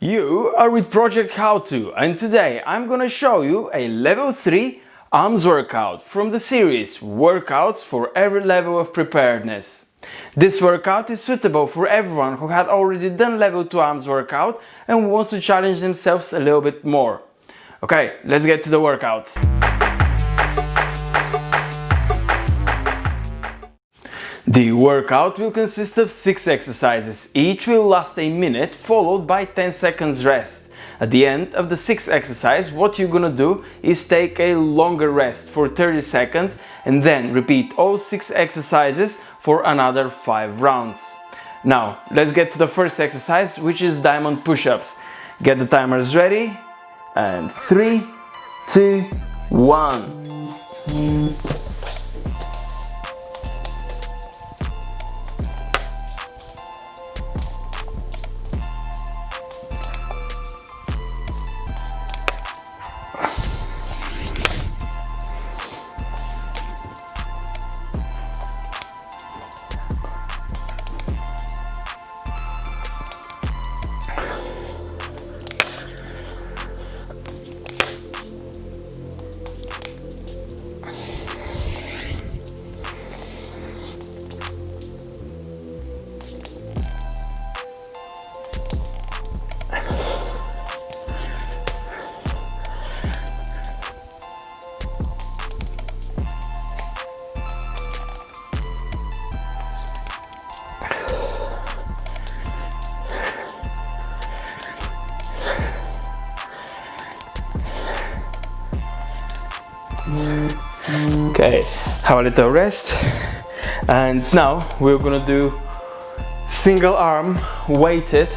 You are with Project How-To, and today I'm gonna show you a level 3 arms workout from the series Workouts for Every Level of Preparedness. This workout is suitable for everyone who had already done level 2 arms workout and wants to challenge themselves a little bit more. Okay, let's get to the workout. The workout will consist of 6 exercises. Each will last a minute, followed by 10 seconds rest. At the end of the 6th exercise, what you're gonna do is take a longer rest for 30 seconds and then repeat all 6 exercises for another 5 rounds. Now, let's get to the first exercise, which is diamond push-ups. Get the timers ready, and 3, 2, 1. Okay, have a little rest, and now we're gonna do single arm weighted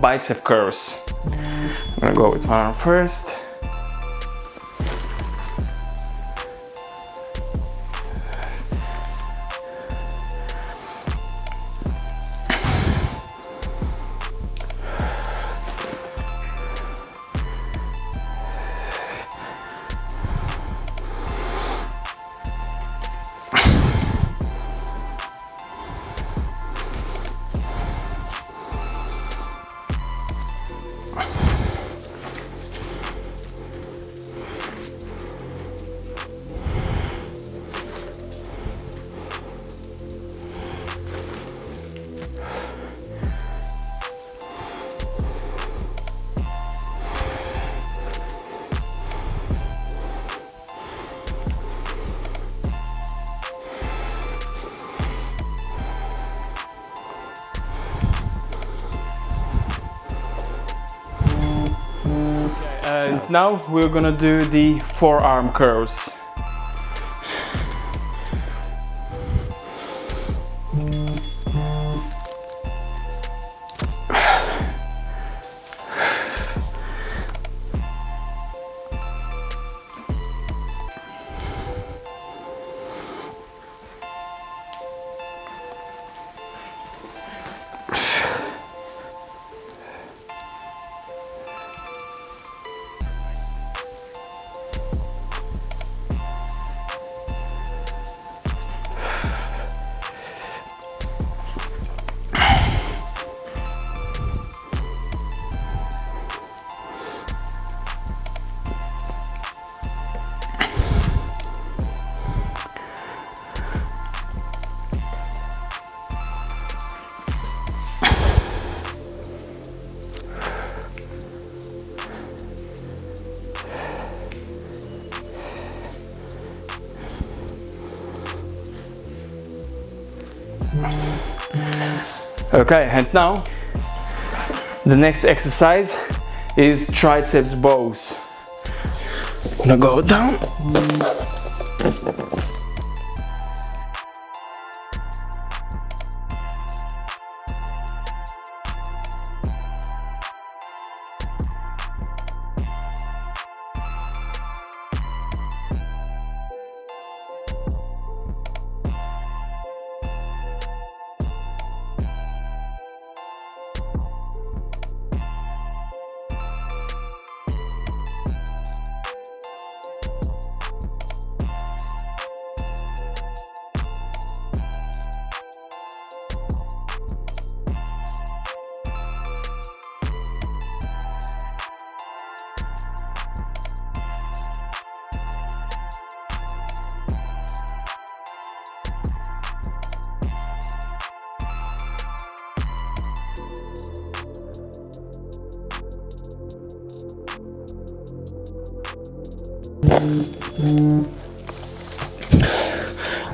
bicep curls. I'm gonna go with one arm first. And now we're gonna do the forearm curls. Okay, and now the next exercise is triceps bows. I'm gonna go down.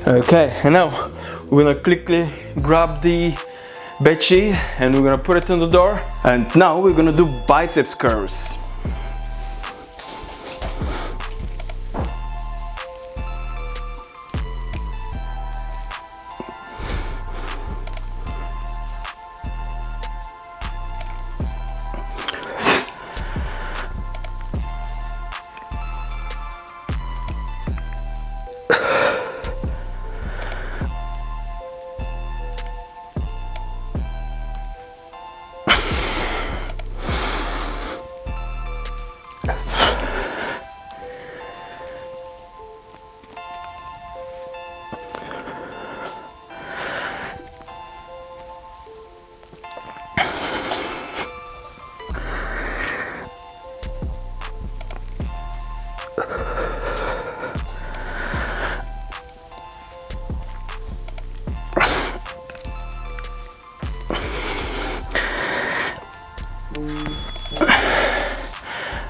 Okay, and now we're gonna quickly grab the bedsheet and we're gonna put it on the door. And now we're gonna do biceps curls.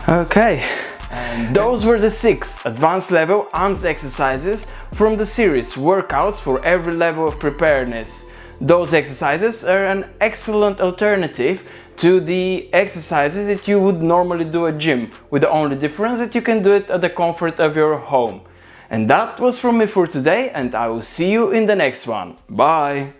Okay, and those were the 6 advanced level arms exercises from the series Workouts for Every Level of Preparedness. Those exercises are an excellent alternative to the exercises that you would normally do at gym, with the only difference that you can do it at the comfort of your home. And that was from me for today, and I will see you in the next one. Bye!